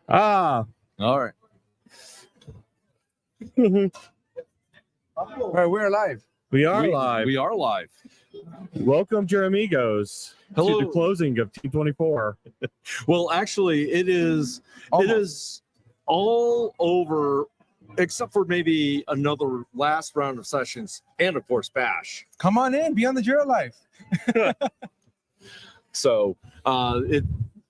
All right. All right, we're live. We are live. We are live. Welcome, your amigos, Hello. to the closing of Team24. Well, actually, it is all over, except for maybe another last round of sessions, and of course, Bash. Come on in, be on the Jira Live. So,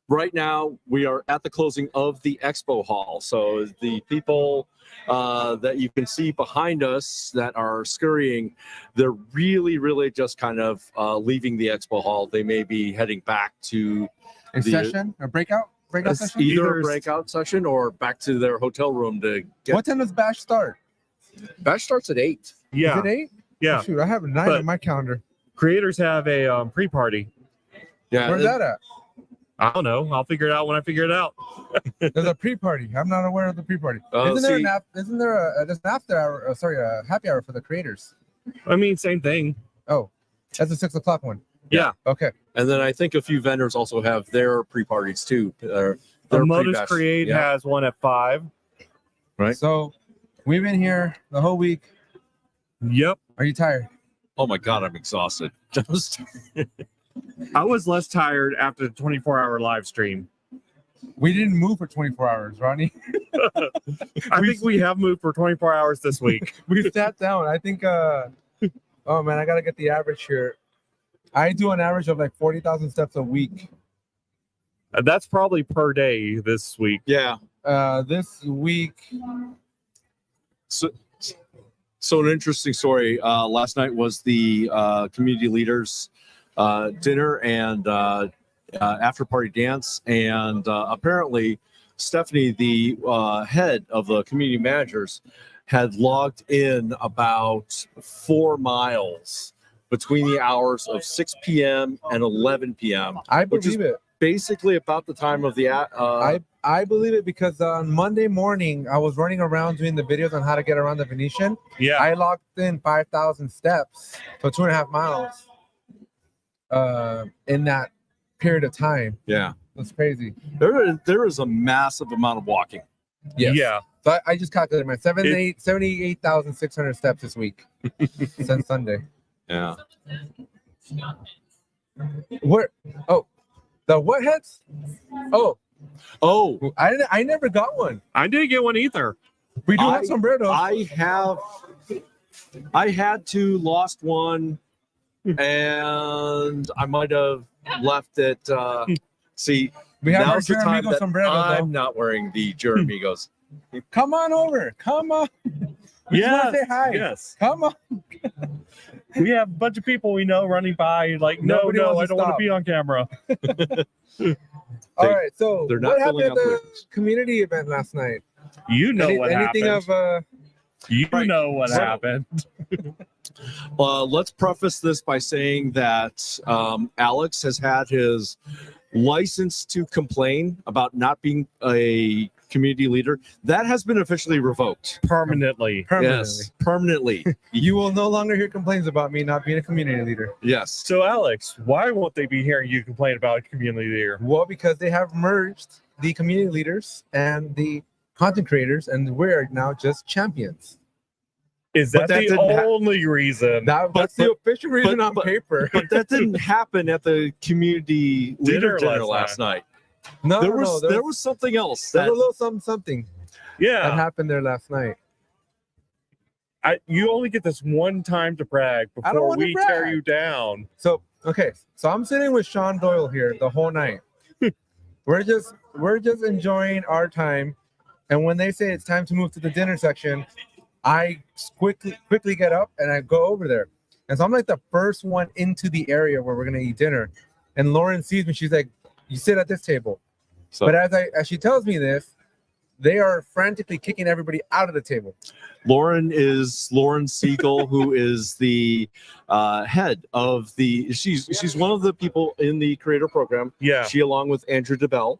right now we are at the closing of the expo hall. So the people that you can see behind us that are scurrying, they're really just kind of leaving the expo hall. They may be heading back to A session, a breakout session. either a breakout session or back to their hotel room to get. What time does Bash start? Bash starts at 8. Yeah. Is it 8? Yeah. Oh, shoot, I have a 9 But- on my calendar. Creators have a pre-party. Yeah, Where's that at? I don't know. I'll figure it out when I figure it out. There's a pre-party. I'm not aware of the pre-party. Isn't there an after hour? A happy hour for the creators? I mean, same thing. Oh, that's a 6 o'clock one. Yeah. Okay. And then I think a few vendors also have their pre-parties too. The Their Modus pre-bash. Create Yeah. has one at 5. Right. So we've been here the whole week. Yep. Are you tired? Oh my God, I'm exhausted. I was less tired after the 24-hour live stream. We didn't move for 24 hours, Ronnie. I think we have moved for 24 hours this week. We sat down. I think. Oh man, I gotta get the average here. I do an average of like 40,000 steps a week. That's probably per day this week. Yeah. This week. So an interesting story. Last night was the community leaders dinner and after party dance, and apparently Stephanie, the head of the community managers, had logged in about 4 miles between the hours of 6 p.m. and 11 p.m. I Which is believe it. basically about the time of the I believe it because on Monday morning I was running around doing the videos on how to get around the Venetian. Yeah. I logged in 5,000 steps, so 2.5 miles. In that period of time. yeah. That's crazy. There is a massive amount of walking. Yes. Yeah. So I just calculated my 78,600 steps this week since Sunday. Yeah. Where? Oh, the what heads? Oh, Oh, I never got one. I didn't get one either. We do have sombreros. I had to lost one, and I might have left it. See, We have our now's the time Jeremigo that sombreros. I'm not wearing the Jeremigos. Come on over. Come on. We just wanna say hi. Yes. Come on. We have a bunch of people we know running by like, Nobody no, wants I to don't want to stop. be on camera. All right. So they're not what happened filling at up the with- community event last night? You know what Anything happened. You Right. know what So- happened. Let's preface this by saying that Alex has had his license to complain about not being a community leader. That has been officially revoked. Permanently. Permanently. Yes, permanently. You will no longer hear complaints about me not being a community leader. Yes. So, Alex, why won't they be hearing you complain about community leader? Well, because they have merged the community leaders and the content creators, and we're now just champions. Is But that that the didn't ha- only reason? That's the official reason on paper. But that didn't happen at the community leader dinner Dinner last night. No, There no, was no. there was something else There's that a little something that Yeah. happened there last night. You only get this one time to brag I don't before wanna we tear brag. you down. So okay, so I'm sitting with Sean Doyle here the whole night. we're just enjoying our time, and when they say it's time to move to the dinner section, I quickly get up and I go over there. And so I'm like the first one into the area where we're gonna eat dinner. And Lauren sees me, she's like, "You sit at this table." So But as she tells me this, they are frantically kicking everybody out of the table. Lauren Siegel, who is the head of the. She's one of the people in the creator program. Yeah. She, along with Andrew DeBell.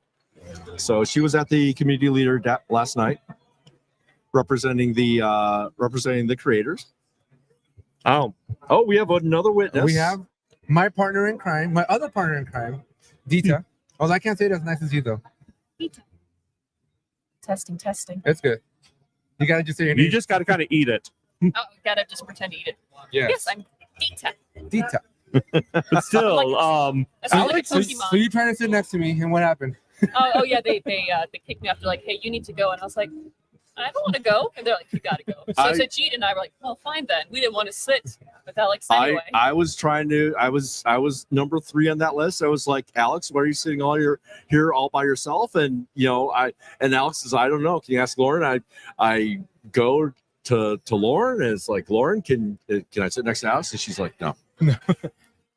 So she was at the community leader last night, representing the creators. Oh, we have another witness. We have my partner in crime, my other partner in crime, Dita. Oh, I can't say it as nice as you though. Testing. It's good. You gotta just say your You name. just got to kind of eat it. Oh, gotta just pretend to eat it. Yes, I'm Dita. Dita. But still, That's not like a So Pokemon. you trying to sit next to me, and what happened? Oh yeah, they kicked me off. They're like, hey, you need to go, and I was like, I don't want to go, and they're like, you gotta go. So Sajid and I were like, well, fine then. We didn't want to sit with Alex anyway. I was trying to. I was number 3 on that list. I was like, Alex, why are you sitting here all by yourself? And Alex says, I don't know. Can you ask Lauren? I go to Lauren, and it's like, Lauren, can I sit next to Alex? And she's like, no.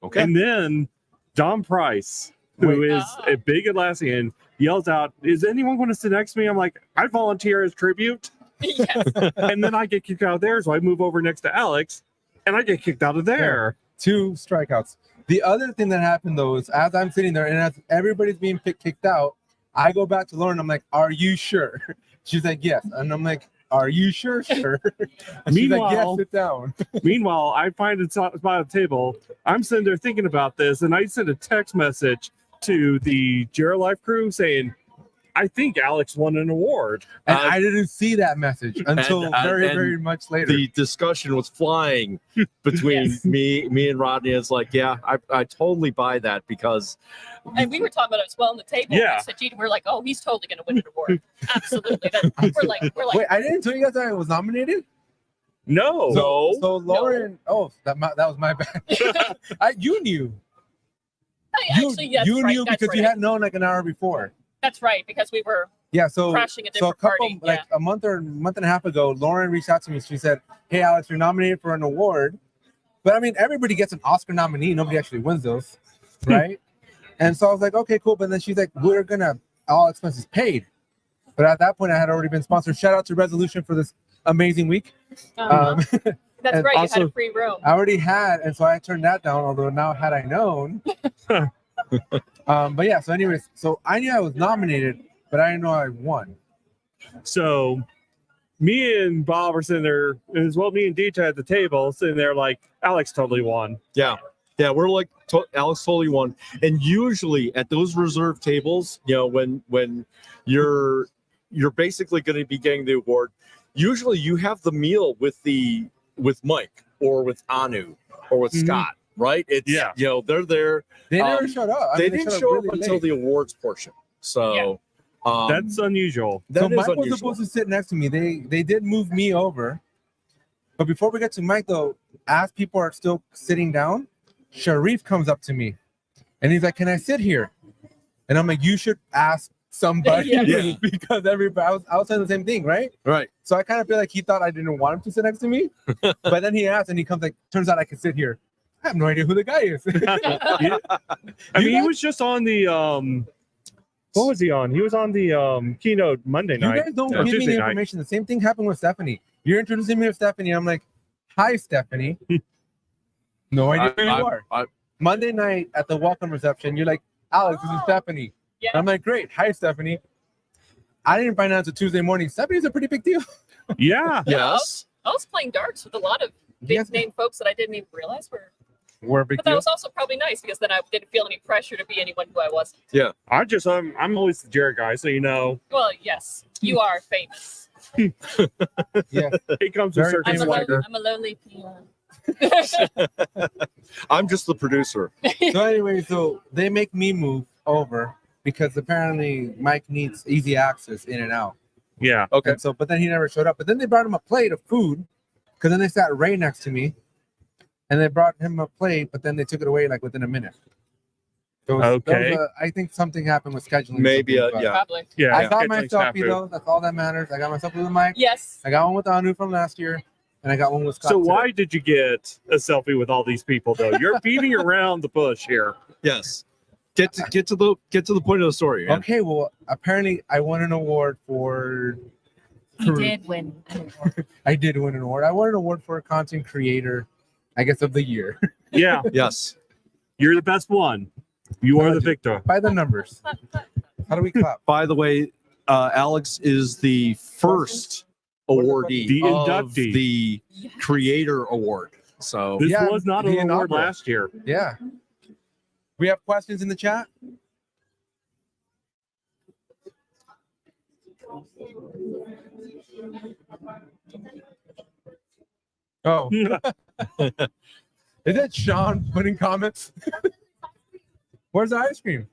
Okay. and then Don Price, who is a big Atlassian, yells out, "Is anyone going to sit next to me?" I'm like, I volunteer as tribute. Yes. And then I get kicked out of there, so I move over next to Alex, and I get kicked out of there. 2 strikeouts. The other thing that happened though is as I'm sitting there and as everybody's being kicked out, I go back to Lauren. I'm like, "Are you sure?" She's like, "Yes," and I'm like, "Are you sure?" Sure. And she's like, "Yes, sit down." Meanwhile, I find a spot at the table. I'm sitting there thinking about this, and I send a text message to the Jera Life crew saying, I think Alex won an award. And I didn't see that message until very much later. The discussion was flying between me and Rodney. It's like, yeah, I totally buy that because. And we were talking about it as well on the table. Yeah. Sajid, we're like, oh, he's totally going to win an award. Absolutely. We're like. Wait, I didn't tell you guys that I was nominated? No. So Lauren, that was my bad. You knew. Actually, that's you right. knew That's because right. you had known like an hour before. That's right, because we were crashing a different party. Like a month and a half ago, Lauren reached out to me. She said, "Hey, Alex, you're nominated for an award." But I mean, everybody gets an Oscar nominee. Nobody actually wins those, right? And so I was like, "Okay, cool." But then she's like, "We're gonna all expenses paid." But at that point, I had already been sponsored. Shout out to Resolution for this amazing week. That's right. also, you had a free room. I already had, and so I turned that down. Although now, had I known. But yeah. So, anyways, so I knew I was nominated, but I didn't know I won. So me and Bob are sitting there, as well, me and Dita at the table, sitting there like, Alex totally won. Yeah, we're like, Alex totally won. And usually at those reserve tables, when you're basically going to be getting the award, usually you have the meal with Mike or with Anu or with Scott, right? It's they're there. They never showed up. They didn't show up until the awards portion. So that's unusual. So Mike was supposed to sit next to me. They did move me over. But before we get to Mike, though, as people are still sitting down, Sharif comes up to me. And he's like, "Can I sit here?" And I'm like, "You should ask somebody." Because everybody, I was saying the same thing, right? Right. So I kind of feel like he thought I didn't want him to sit next to me. But then he asked, and he comes like, "Turns out I can sit here." I have no idea who the guy is. I mean, he was just on the what was he on? He was on the keynote Monday night. You guys don't give me Tuesday the night. information. The same thing happened with Stephanie. You're introducing me to Stephanie. I'm like, "Hi, Stephanie." No idea who you are. Monday night at the welcome reception, you're like, "Alex, this is Stephanie." Yeah. I'm like, "Great. Hi, Stephanie." I didn't find out until Tuesday morning. Stephanie's a pretty big deal. Yeah. Yes. I was playing darts with a lot of big name folks that I didn't even realize were a big But that deal. was also probably nice because then I didn't feel any pressure to be anyone who I wasn't. Yeah. I'm always the Jared guy, so you know. Well, yes, you are famous. Yeah. It comes with Very certain swagger. I'm a lonely peon. I'm just the producer. So anyway, so they make me move over because apparently Mike needs easy access in and out. Yeah. Okay. And so, but then he never showed up. But then they brought him a plate of food because then they sat right next to me. And they brought him a plate, but then they took it away like within a minute. So Okay. I think something happened with scheduling. Maybe, something, but yeah. Probably. Yeah. I got it's my like selfie snafu. though. That's all that matters. I got my selfie with Mike. Yes. I got one with Anu from last year, and I got one with Scott. So today. why did you get a selfie with all these people though? You're beating around the bush here. Yes. Get to the point of the story. Man. Okay, well, apparently I won an award for. He did win an award. I did win an award. I won an award for content creator, I guess, of the year. Yeah. Yes. You're the best one. You are the victor. By the numbers. How do we clap? By the way, Alex is the first awardee The of inductee. the Creator Award. So This Yeah, was not the an award inaugural. last year. Yeah. We have questions in the chat. Oh, is it Sean putting comments? Where's the ice cream?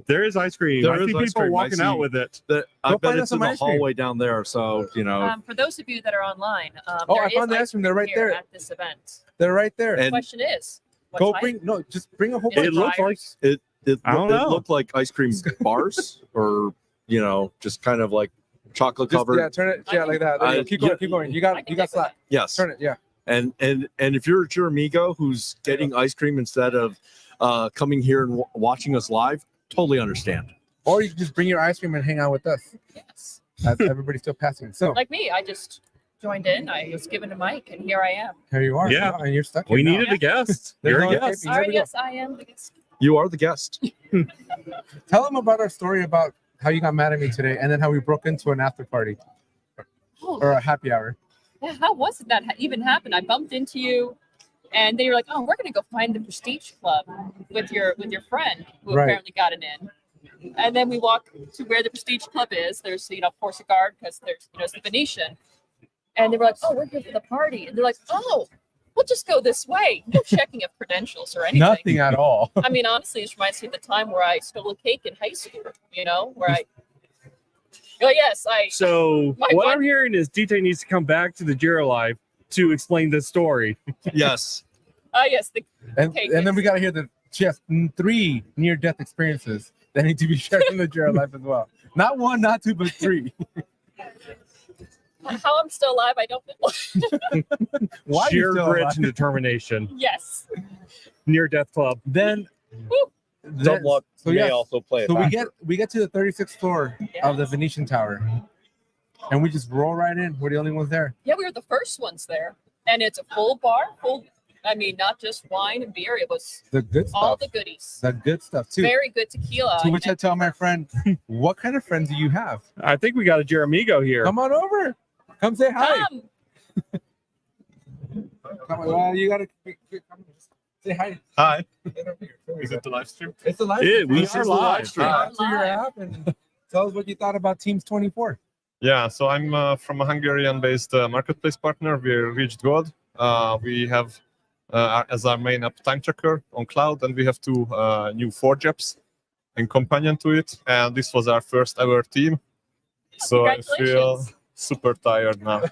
There is ice cream. There I is see ice people cream. I walking out see. with it. I Go bet find us it's in some the ice cream. hallway down there. So, you know. For those of you that are online, Oh, there I found is the ice cream. They're right here there. at this event. They're right there. The And- question is, what Go type? just bring a whole Is bunch. It looks like Friars? It I don't know. looked like ice cream bars, or you know, just kind of like chocolate Just, covered. yeah, turn it. Yeah, like that. There you go. Keep going. yeah. Keep going. You I got can you got live with slack. that. Yes, Turn it. Yeah. and if you're a Jeremigo who's getting ice cream instead of coming here and watching us live, totally understand. Or you can just bring your ice cream and hang out with us. Yes. As everybody's still passing. So Like me, I just joined in. I was given a mic, and here I am. here you are. Yeah. And you're stuck. we here now. needed a guest. There's You're a no guest. escaping. All Here right, we go. yes, I am. You are the guest. Tell them about our story about how you got mad at me today, and then how we broke into an after party Oh, or a happy hour. yeah, how was it that even happened? I bumped into you, and they were like, "Oh, we're gonna go find the Prestige Club with your friend who Right. apparently got it in." And then we walk to where the Prestige Club is. There's of course a guard because there's it's the Venetian, and they were like, "Oh, we're here for the party," and they're like, "Oh, we'll just go this way." No checking of credentials or anything. Nothing at all. I mean, honestly, this reminds me of the time where I stole a cake in high school. Where I. Oh yes, I. So My what one- I'm hearing is DJ needs to come back to the Jira Live to explain this story. Yes. Yes, the And Okay, and then yes. we gotta hear that she has 3 near-death experiences that need to be shared in the Jared life as well. Not 1, not 2, but 3. how I'm still alive, I don't know. Why are you Sheer still grit alive? and determination. Yes. Near Death Club. Then, Dumb luck so may yes, also play. so we get to the 36th floor of the Yes. Venetian Tower, and we just roll right in. We're the only ones there. Yeah, we were the first ones there, and it's a full bar, full. I mean, not just wine and beer; it was The good all stuff. the goodies. The good stuff too. Very good tequila. To which I tell my friend, "What kind of friends do you have? I think we got a Jeremigo here. Come on over. Come say hi. Come. Come on. Well, you gotta come say hi. Hi. Is it the live stream? It's a live. Yeah, stream. we This are is the live live. stream. Answer your Live. app and tell us what you thought about Teams24. Yeah, so I'm from a Hungarian-based marketplace partner. We reached Gold. We have as our main app Time Tracker on cloud, and we have 2 new Forge apps in companion to it. And this was our first ever team. So I feel Congratulations. super tired now.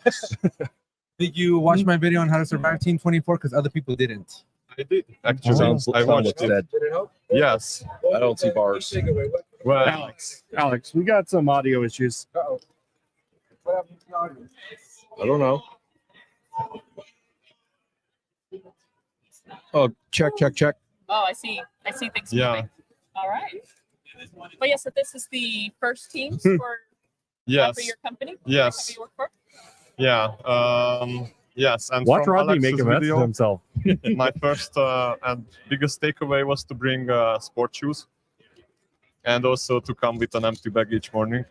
Did you watch my video on how to survive Team24? Because other people didn't. I did actually. Sounds I watched it. dead. Did it help? Yes. I don't see bars. Well, Alex, we got some audio issues. Uh-oh. What happened to the audio? I don't know. Oh, check. Oh, I see things Yeah. moving. All right. But yes, so this is the first team Hmm. for yes. your company. Yes. Company you work for. Yeah. Yes. And Watch from Rodney Alex's make a mess of video, himself. my first and biggest takeaway was to bring sport shoes, and also to come with an empty bag each morning.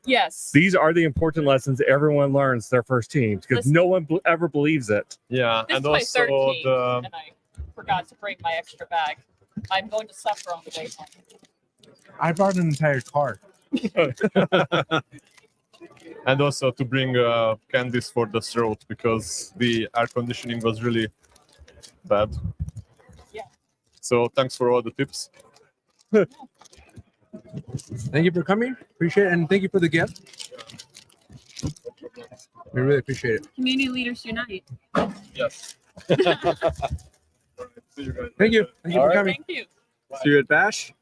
Yes. These are the important lessons everyone learns their first teams because Listen. no one ever believes it. Yeah, This and is my also third team, the and I forgot to bring my extra bag. I'm going to suffer on the way home. I brought an entire car. and also to bring candies for the throat because the air conditioning was really bad. Yeah. So thanks for all the tips. Thank you for coming. Appreciate it. And thank you for the gift. We really appreciate it. Community Leaders Unite. Yes. Thank you. Thank you All for right. coming. Thank you. See you at Bash.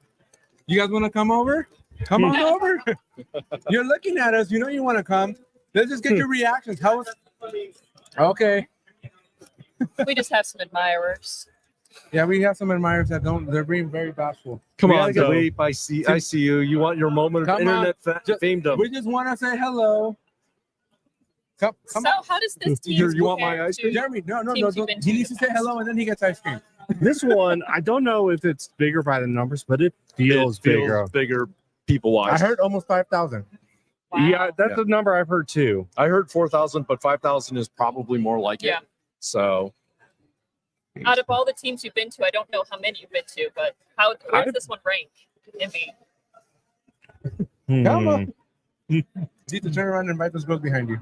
You guys want to come over? Come on over. You're looking at us. You know you want to come. Let's just get your reactions. How was? Okay. We just have some admirers. Yeah, we have some admirers that don't. They're being very bashful. Come We on, gotta go. Dweep. I see you. You want your moment of Come on. internet Just- famedom. We just want to say hello. Come So on. how does this team You want my compare ice to- cream? Jeremy, no. Teams you've Don't. been He to needs in to the say past. hello and then he gets ice cream. This one, I don't know if it's bigger by the numbers, but it feels bigger. bigger people I wise. heard almost 5,000. Wow. Yeah, that's a number I've heard too. I heard 4,000, but 5,000 is probably more like Yeah. it. So Out of all the teams you've been to, I don't know how many you've been to, but where does this one rank in the? Come on. You need to turn around and invite those girls behind you.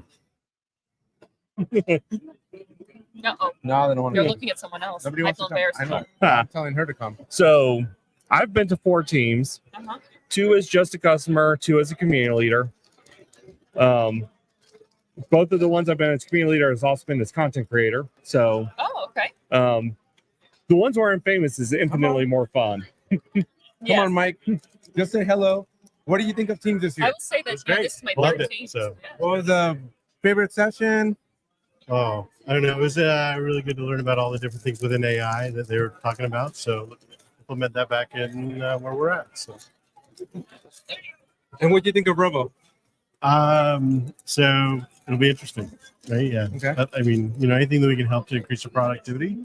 Uh-oh. No, they don't want You're to. looking at someone else. Nobody I wants feel to come. embarrassed. I know. Ah. I'm telling her to come. So I've been to 4 teams. Uh-huh. 2 as just a customer, 2 as a community leader. Both of the ones I've been as community leader has also been as content creator. So Oh, okay. the ones where I'm famous is infinitely more fun. Come Yes. on, Mike. Just say hello. What do you think of teams this I year? would say that It's great. this is my Loved third it, team. so. Yeah. What was the favorite session? Oh, I don't know. It was really good to learn about all the different things within AI that they were talking about. So implement that back in where we're at. So, And what do you think of Robo? so it'll be interesting, right? Yeah. Okay. I mean, anything that we can help to increase the productivity,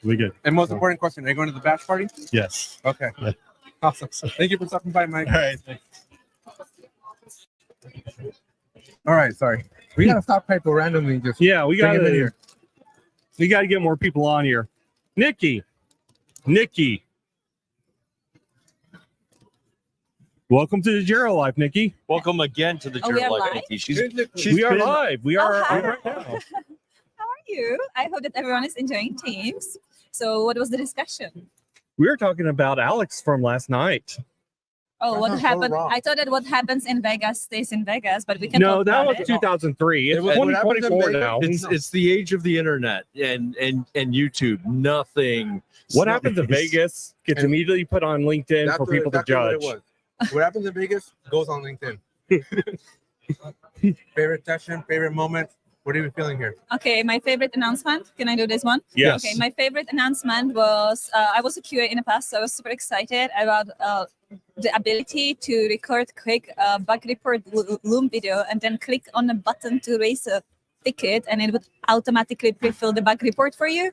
will be good. And most important question, are you going to the batch party? Yes. Okay. Yeah. Awesome. Thank you for stopping by, Mike. All right. Thanks. All right, sorry. We gotta stop people randomly just Yeah, we bring got them in here. to get more people on here. Nikki. Welcome to the Jero Life, Nikki. Welcome again to the Oh, we Journal are Life, live? Nikki. She's We are been- live. We are hi. right now. How are you? I hope that everyone is enjoying Teams. So, what was the discussion? We were talking about Alex from last night. Oh, what So happened? wrong. I thought that what happens in Vegas stays in Vegas, but we can No, talk that about was it. 2003. It's It was- what happens in 2024 Vegas- now. It's the age of the internet and YouTube. Nothing. What happens in Vegas gets And- immediately put on LinkedIn for people to exactly what it judge. was. What happens in Vegas goes on LinkedIn. Favorite session, favorite moment. What are you feeling here? Okay, my favorite announcement. Can I do this one? Yes. Okay, my favorite announcement was I was a QA in the past, so I was super excited about the ability to record quick bug report Loom video and then click on the button to raise a ticket, and it would automatically pre-fill the bug report for you.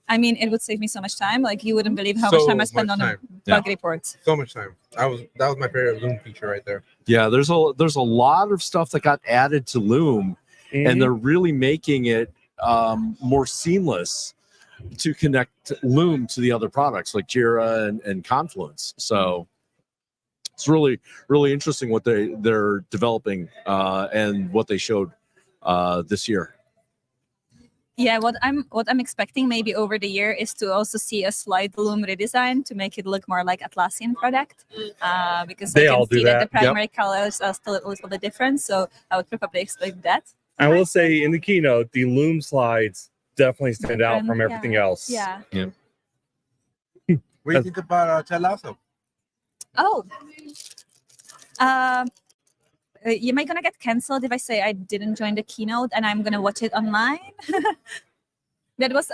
I mean, it would save me so much time. Like you wouldn't believe how much So time I spend much on the time. bug reports. So much time. That was my favorite Loom feature right there. Yeah, there's a lot of stuff that got added to Loom, Mhm. and they're really making it more seamless to connect Loom to the other products like Jira and Confluence. So it's really interesting what they're developing and what they showed this year. Yeah, what I'm expecting maybe over the year is to also see a slight Loom redesign to make it look more like Atlassian product, because They I can all do see that the that. Yep. primary colors are still a little bit different. So I would probably expect that. I will say in the keynote, the Loom slides definitely stand out from Different, everything else. Yeah. What do you think about Ted Lasso? Oh. Am I gonna get canceled if I say I didn't join the keynote and I'm gonna watch it online? That was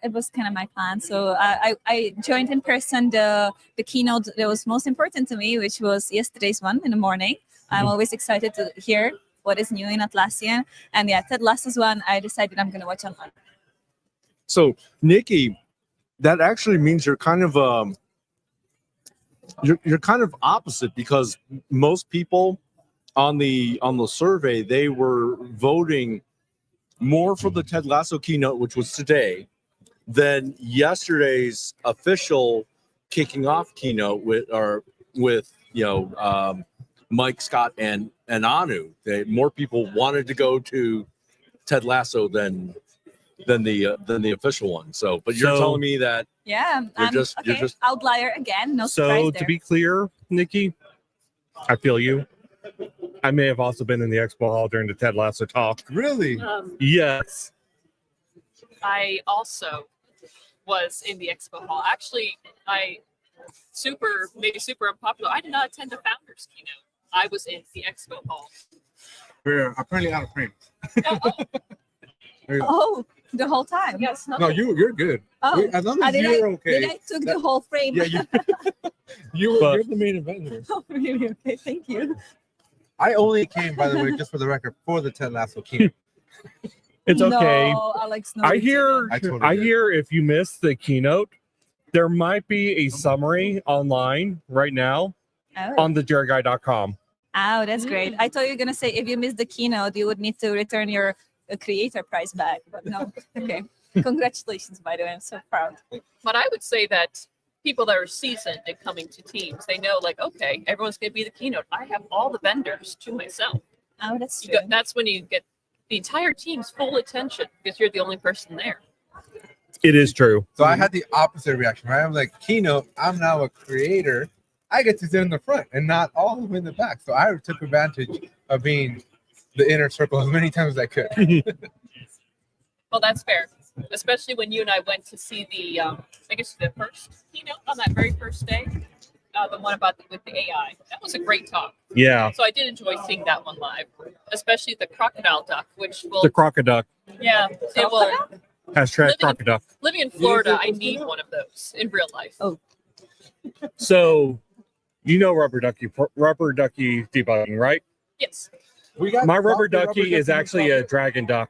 it was kind of my plan. So I joined in person the keynote that was most important to me, which was yesterday's one in the morning. I'm always excited to hear what is new in Atlassian. And yeah, Ted Lasso's one, I decided I'm gonna watch online. So Nikki, that actually means you're kind of you're kind of opposite, because most people on the survey, they were voting more for the Ted Lasso keynote, which was today, than yesterday's official kicking off keynote with Mike, Scott, and Anu. More people wanted to go to Ted Lasso than the official one. So, but you're So- telling me that Yeah, You're I'm just- you're okay. just- Outlier again, no So surprise to there. be clear, Nikki, I feel you. I may have also been in the expo hall during the Ted Lasso talk. Really? Yes. I also was in the expo hall. Actually, super unpopular. I did not attend the founders keynote. I was in the expo hall. We're apparently out of frame. There you go. Oh, the whole time. Yes, No, you're good. Oh, As long ah, as did you're I okay. took the whole frame. Yeah, you're the main event here. Oh, really? Okay, thank you. I only came, by the way, just for the record, for the Ted Lasso keynote. It's okay. No, Alex, no, I you hear didn't. I totally I did. hear if you missed the keynote, there might be a summary online right now Oh. on the JerryGuy.com. Oh, that's great. I thought you were gonna say if you missed the keynote, you would need to return your creator prize back. But no, okay. Congratulations, by the way. I'm so proud. But I would say that people that are seasoned in coming to teams, they know, like, okay, everyone's going to be the keynote. I have all the vendors to myself. Oh, that's You true. that's when you get the entire team's full attention because you're the only person there. It is true. So I had the opposite reaction, right? I'm like, keynote, I'm now a creator. I get to sit in the front and not all the way in the back. So I took advantage of being the inner circle as many times as I could. Well, that's fair, especially when you and I went to see the, I guess the first keynote on that very first day, the one about with the AI. That was a great talk. Yeah. So I did enjoy seeing that one live, especially the crocodile duck, which will, The crocodile. yeah, it will. Hashtag Living- crocodile. Living in Florida, I need one of those in real life. Oh. So, you know rubber ducky debugging, right? Yes. We got My rubber Dr. ducky is actually a dragon duck.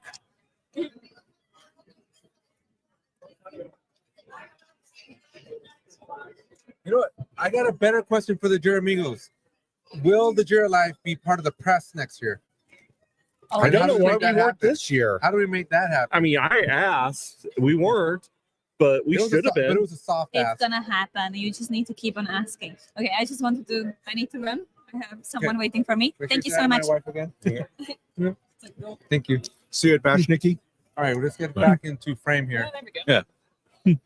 You know what? I got a better question for the Jeramigos. Will the Jira Life be part of the press next year? Oh, I don't how know do we why make we that weren't happen? this year. How do we make that happen? I mean, I asked. We weren't, but we It was should have But it been. was a soft It's ask. gonna happen. You just need to keep on asking. Okay, I need to run. I have someone waiting for me. Make Thank sure you say so hi much. to my wife again. Thank you. See you at Bash, Nikki. All right, let's get back into frame here. Yeah, there we go.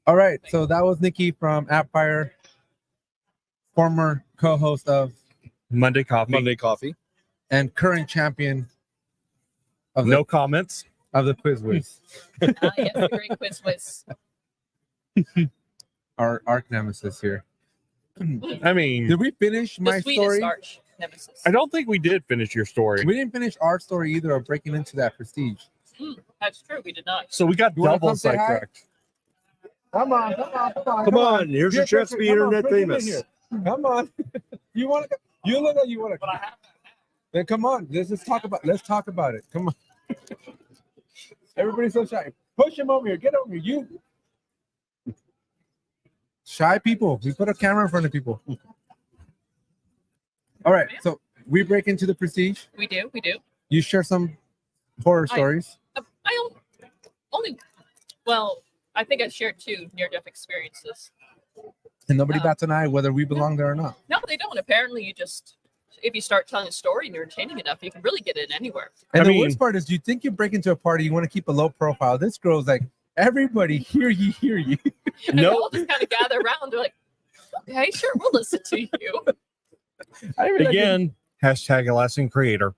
All right, so that was Nikki from AppFire, former co-host of Monday coffee. Monday Coffee. and current champion of the, No comments. of the Quiz Whiz, Yes, the great quiz was. our arch nemesis here. I mean, Did we finish my The sweetest story? arch nemesis. I don't think we did finish your story. We didn't finish our story either of breaking into that prestige. That's true. We did not. So we got You wanna double come say hi? sidetracked. Come on. Come on, here's your chance to be internet famous. Come on. You want to? You look like you want to. Then come on. Let's talk about it. Come on. Everybody's so shy. Push him over here. Get over here. You shy people. We put a camera in front of people. All right. So we break into the prestige. We do. We do. You share some horror stories. I only. Well, I think I shared 2 near-death experiences. And nobody bats an eye whether we belong there or not. No, they don't. Apparently, you just if you start telling a story and you're entertaining enough, you can really get in anywhere. And I the mean- worst part is, you think you break into a party, you want to keep a low profile. This girl's like, everybody hear you. And they No. all just kind of gather around. They're like, okay, sure, we'll listen to you. Again, hashtag Atlassian creator.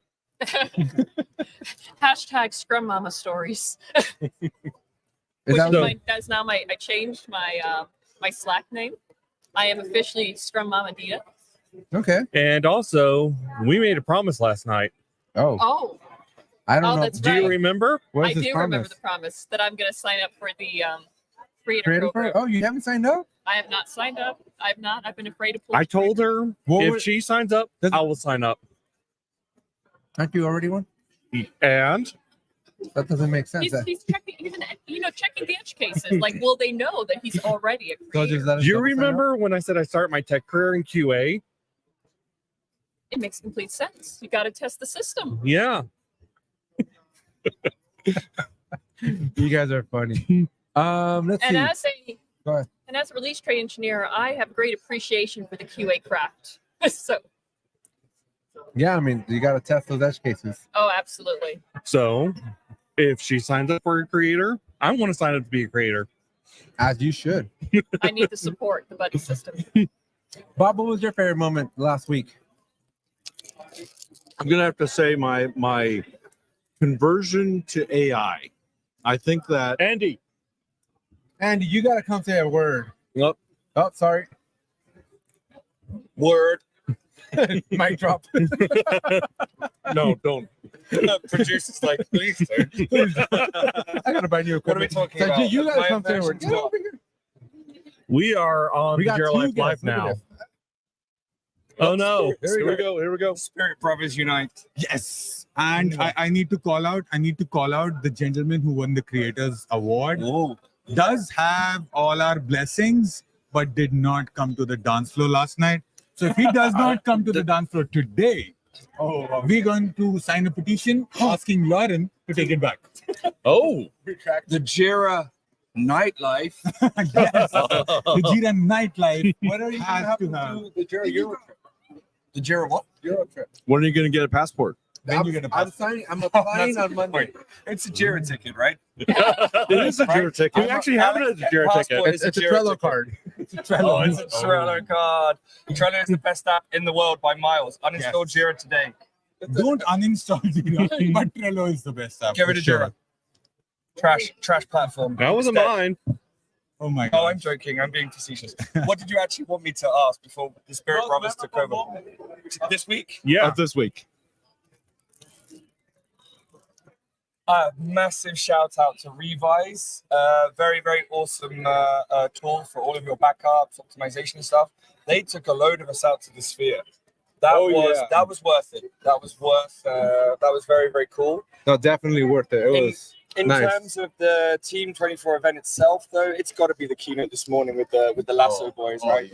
Hashtag Scrum Mama stories. Is Which that is what- that's now I changed my my Slack name. I am officially Scrum Mama Dita. okay? And also, we made a promise last night. Oh, Oh, I don't oh, know. that's Do you right. remember? What's I his do promise? remember the promise that I'm going to sign up for the creator Creative program. part? Oh, you haven't signed up? I have not signed up. I've not. I've been afraid to pull. I the trigger. told her What if would- she signs up, Does- I will sign up. Aren't you already one? And That doesn't make sense. He's checking, checking the edge cases. Like, will they know that he's already a So creator? just let us do you know. remember when I said I start my tech career in QA? It makes complete sense. You got to test the system. Yeah. You guys are funny. Let's And see. Go ahead. as a release tray engineer, I have great appreciation for the QA craft. So, Yeah, I mean, you got to test those edge cases. oh, absolutely. So if she signs up for a creator, I want to sign up to be a creator. As you should. I need the support, the buddy system. Bob, what was your favorite moment last week? I'm gonna have to say my conversion to AI. I think that Andy. Andy, you got to come say a word. Yep. Oh, sorry. word. Mic drop. No, don't. Producer's like, please, sir. I got to buy new What are we equipment. talking So, about? You got to My come say a word. impressions? Get over here. We are on We the got Zero two Life Live guests. Look at now. this. Oh no. Here we go. Here we go. Spirit brothers unite. Yes. And I need to call out the gentleman who won the Creators Award. Oh, Does have all our blessings, but did not come to the dance floor last night. So if he does not come to the dance floor today, we're going to sign a petition asking Lauren to take it back. Oh. The Jira nightlife. Yes. The Jira nightlife. What are you going to Has have to to have. do the Jira Euro trip? The Jira what? Euro trip. when are you gonna get a passport? then you get a pass. I'm applying on Monday. Wait, it's a Jira ticket, right? It is a Jira ticket. We actually have it as a Jira ticket. Passport It's is a Jira Trello ticket. card. It's a Trello. Oh, it's a Trello card. Trello is the best app in the world by miles. Uninstall Jira today. Don't uninstall Jira, but Trello is the best app. Get rid of Jira. Trash platform. That wasn't Instead- mine. Oh my Oh, god. I'm joking. I'm being facetious. What did you actually want me to ask before the Spirit Brothers took over? This week? Yeah. This week. Massive shout out to Revise. Very, very awesome tool for all of your backups, optimization stuff. They took a load of us out to the Sphere. That was worth it. That was very, very cool. No, definitely worth it. It was In nice. terms of the Team24 event itself, though, it's got to be the keynote this morning with the Lasso boys, right?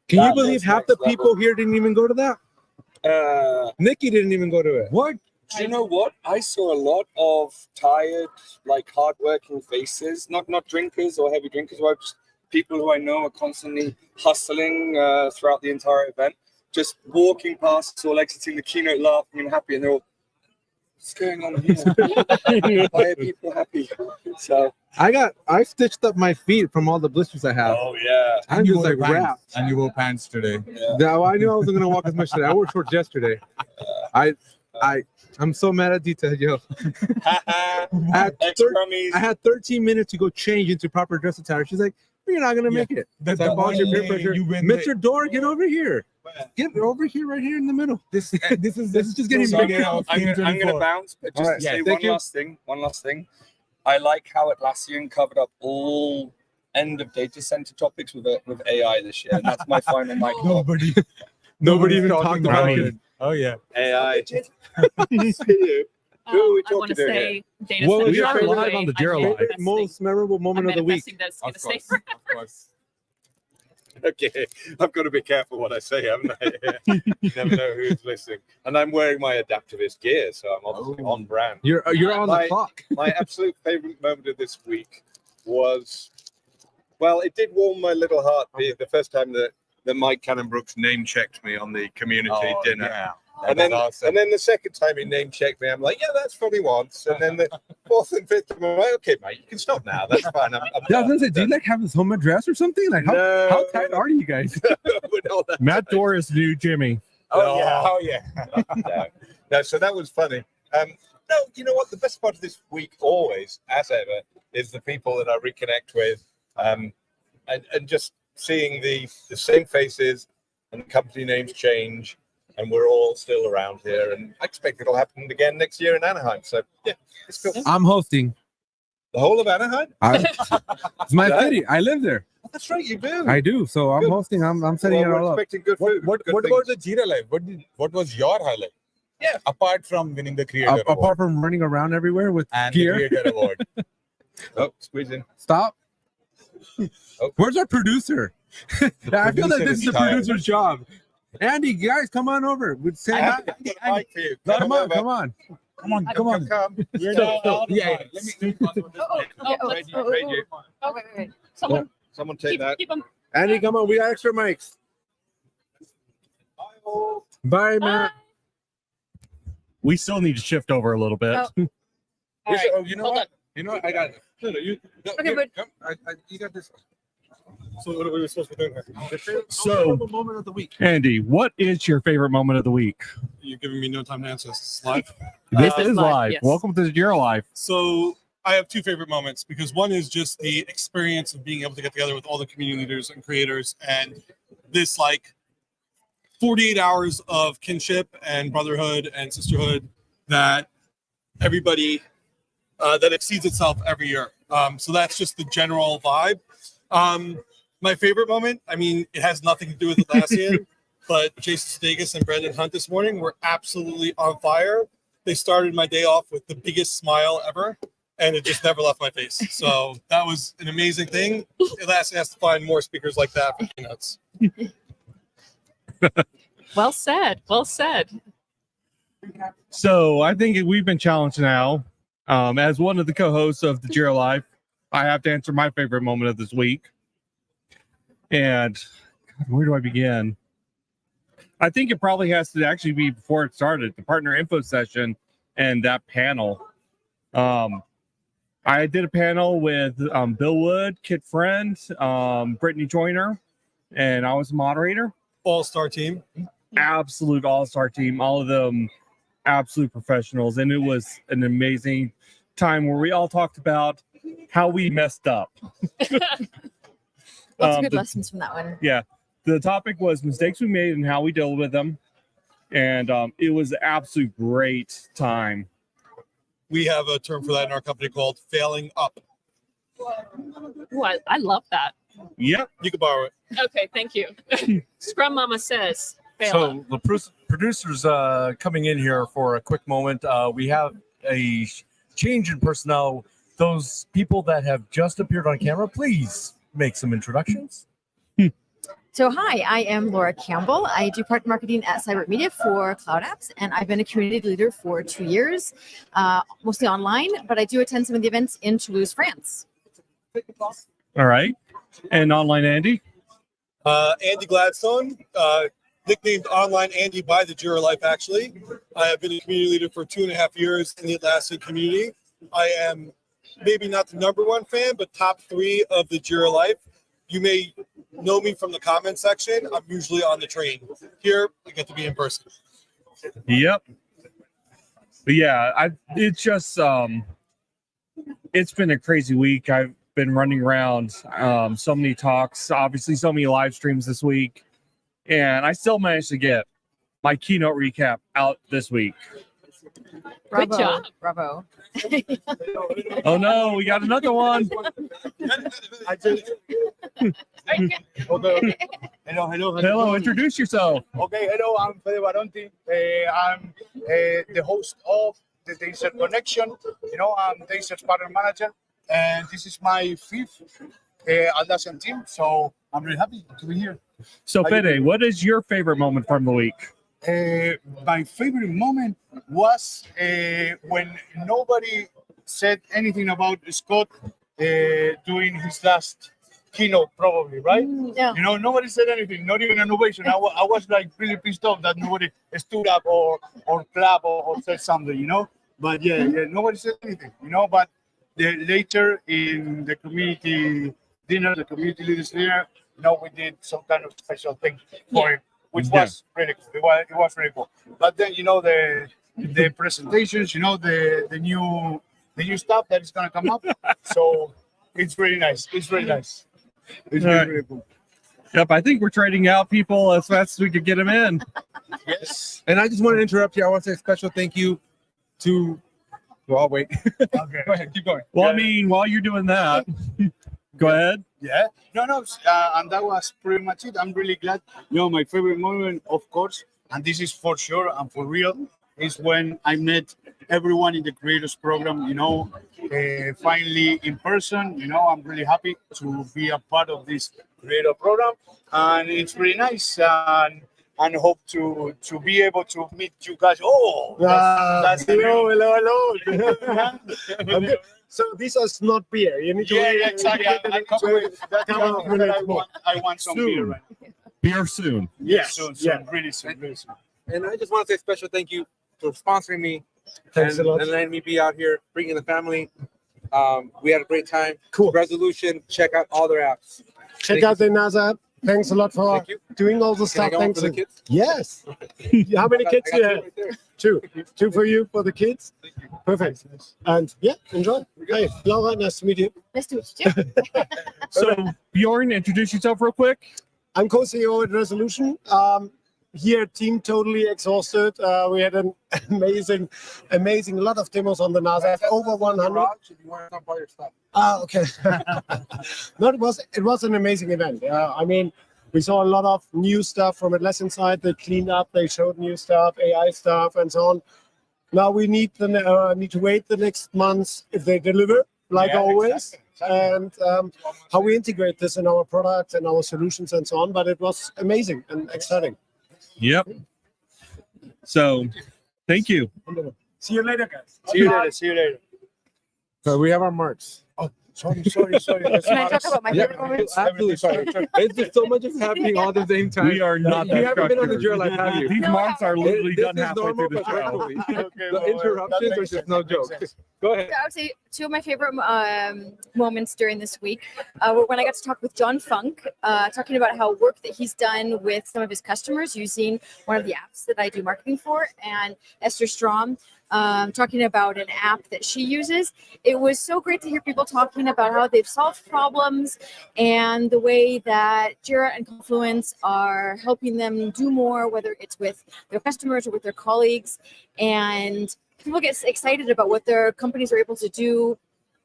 Can you That believe was half the next level. people here didn't even go to that? Nikki didn't even go to it. What? Do you know what? I saw a lot of tired, like hardworking faces, not drinkers or heavy drinkers, but just people who I know are constantly hustling throughout the entire event, just walking past or exiting the keynote laughing and happy, and they're all, what's going on here? Why are people happy? So, I stitched up my feet from all the blisters I have. oh yeah, I'm you just wore like pants. wrapped. And you wore pants today. No, I knew I wasn't gonna walk as much today. I wore shorts yesterday. I'm so mad at Dita, yo. I had 13 minutes to go change into proper dress attire. She's like, "You're not gonna make it." The So I bought your peer pressure. you went Mr. Door, get over here. Get over here, right here in the middle. This is just getting So bigger. I'm gonna bounce, but just All right, to say thank you. one last thing. I like how Atlassian covered up all end of data center topics with AI this year. And that's my final mic. Nobody even talked about about it. it. Oh yeah. AI. I want to say data What was center your are favorite- live on the Jira Live. Most memorable moment of the week. That's Of gonna stay course. Of course. Okay, I've got to be careful what I say, haven't I? You never know who's listening. And I'm wearing my Adaptivist gear, so I'm obviously on brand. You're on the My- clock. My absolute favorite moment of this week was, well, it did warm my little heart the first time that Mike Cannon-Brooks name checked me on the community dinner. Yeah. And then the second time he name checked me, I'm like, yeah, that's funny once. And then the fourth and fifth time, I'm like, okay, mate, you can stop now. That's fine. I'm Yeah, I was gonna say, do you like have his home address or something? Like, how tight are you guys? We're not that Matt tight. Doris knew Jimmy. Oh yeah. No, so that was funny. No, you know what? The best part of this week, always, as ever, is the people that I reconnect with, and just seeing the same faces and the company names change, and we're all still around here. And I expect it'll happen again next year in Anaheim. So yeah, it's cool. I'm hosting. The whole of Anaheim? It's my city. I live there. Oh, that's right, you do. I do. So I'm Good. hosting. I'm setting Well, it we're all up. expecting good food. What good about things. the Jira Live? What was your highlight? Yeah. Apart from winning the creator award Apart from running around everywhere with and gear. the creator award. Oh, squeeze in. Stop. Oh. Where's our producer? I feel like producer this is is the tired. producer's job. Andy, guys, come on over. We'd say I hi. have got a mic for you. Come on, over. come on. Come on. Come. We're So- not out of yeah, line. Okay, someone Someone take keep, that. keep them. Andy, come on. We got extra mics. Bye, Matt. We still need to shift over a little bit. Oh. All right, Oh, you know hold what? on. You know what? I got it. No, you. No, Okay, here, but- come. You got this. So what are we supposed to be doing here? So, moment of the week. Andy, what is your favorite moment of the week? You're giving me no time to answer. This is live. This This is is live. live, yes. Welcome to the Jira Live. So I have two favorite moments because one is just the experience of being able to get together with all the community leaders and creators and this like 48 hours of kinship and brotherhood and sisterhood that everybody that exceeds itself every year. So that's just the general vibe. My favorite moment, I mean, it has nothing to do with Atlassian, but Jason Sudeikis and Brendan Hunt this morning were absolutely on fire. They started my day off with the biggest smile ever, and it just never left my face. So that was an amazing thing. Atlassian has to find more speakers like that for keynotes. Well said. Well said. So I think we've been challenged now. As one of the co-hosts of the Jira Live, I have to answer my favorite moment of this week. And God, where do I begin? I think it probably has to actually be before it started, the partner info session and that panel. I did a panel with Bill Wood, Kit Friend, Brittany Joyner, and I was a moderator. All-star team. Absolute all-star team. All of them absolute professionals. And it was an amazing time where we all talked about how we messed up. Lots of good lessons from that one. Yeah. The topic was mistakes we made and how we dealt with them. And it was an absolute great time. We have a term for that in our company called failing up. Ooh, I love that. Yep. You can borrow it. Okay, thank you. Scrum Mama says, fail up. So the producers coming in here for a quick moment. We have a change in personnel. Those people that have just appeared on camera, please make some introductions. So hi, I am Laura Campbell. I do product marketing at Cyber Media for Cloud Apps, and I've been a community leader for 2 years, mostly online, but I do attend some of the events in Toulouse, France. All right. And online Andy? Andy Gladstone, nicknamed Online Andy by the Jira Life, actually. I have been a community leader for 2.5 years in the Atlassian community. I am maybe not the #1 fan, but top 3 of the Jira Life. You may know me from the comment section. I'm usually on the train. Here, I get to be in person. Yep. But yeah, it's just it's been a crazy week. I've been running around, so many talks, obviously so many live streams this week, and I still managed to get my keynote recap out this week. Bravo. Good job. Bravo. Oh no, we got another one. I just, okay. Hello, introduce yourself. Okay, hello, I'm Fede Baronti. I'm the host of the Dayset Connection. I'm Dayset's partner manager, and this is my 5th Atlassian team, so I'm really happy to be here. So Fede, what is your favorite moment from the week? My favorite moment was when nobody said anything about Scott doing his last keynote, probably, right? Yeah. Nobody said anything, not even an ovation. I was like really pissed off that nobody stood up or clapped or said something, But yeah, nobody said anything, But later in the community dinner, the community leaders dinner, we did some kind of special thing for him, which was really cool. It was really cool. But then, the presentations, the new stuff that is gonna come up. So it's really nice. It's really nice. It's really cool. Yep, I think we're trading out people as fast as we could get them in. Yes. And I just want to interrupt you. I want to say a special thank you to. Well, I'll wait. Okay. Go ahead. Keep going. Well, I mean, while you're doing that, go ahead. Yeah. No. And that was pretty much it. I'm really glad. My favorite moment, of course, and this is for sure and for real, is when I met everyone in the creators program, finally in person. I'm really happy to be a part of this creator program, and it's really nice, and hope to be able to meet you guys. Oh, that's hello. So this is not beer. You need to exactly. I want some beer right now. Beer soon. Yes, soon, really soon. And I just want to say a special thank you for sponsoring me. Thanks a lot. And letting me be out here, bringing the family. We had a great time. Cool. Resolution. Check out all their apps. Check out the NASA app. Thanks a lot for doing all the stuff. Can I go Thanks. for the kids? Yes. How many kids do you have? Right there. Two for you, for the kids. Perfect. And yeah, enjoy. Hey, Laura, nice to meet you. Nice to meet you. So Bjorn, introduce yourself real quick. I'm co-CEO at Resolution. Here, team totally exhausted. We had an amazing lot of demos on the NASA. Over 100. Okay. No, it was an amazing event. I mean, we saw a lot of new stuff from Atlassian side. They cleaned up, they showed new stuff, AI stuff, and so on. Now we need to wait the next months if they deliver, like always, and how we integrate this in our products and our solutions and so on. But it was amazing and exciting. Yep. So, thank you. See you later, guys. See you later. So we have our marks. Oh, Sorry. Can I talk about my Yeah, favorite moments? absolutely. Sorry. It's just so much is happening all at the same time. We are not You that haven't been on the structured. Jura Life, have you? These No, marks are literally This done is halfway normal, through the but show. actually, Okay, the interruptions are just no joke. Go ahead. So I would say two of my favorite moments during this week were when I got to talk with John Funk, talking about how work that he's done with some of his customers using one of the apps that I do marketing for, and Esther Strom talking about an app that she uses. It was so great to hear people talking about how they've solved problems and the way that Jira and Confluence are helping them do more, whether it's with their customers or with their colleagues. And people get excited about what their companies are able to do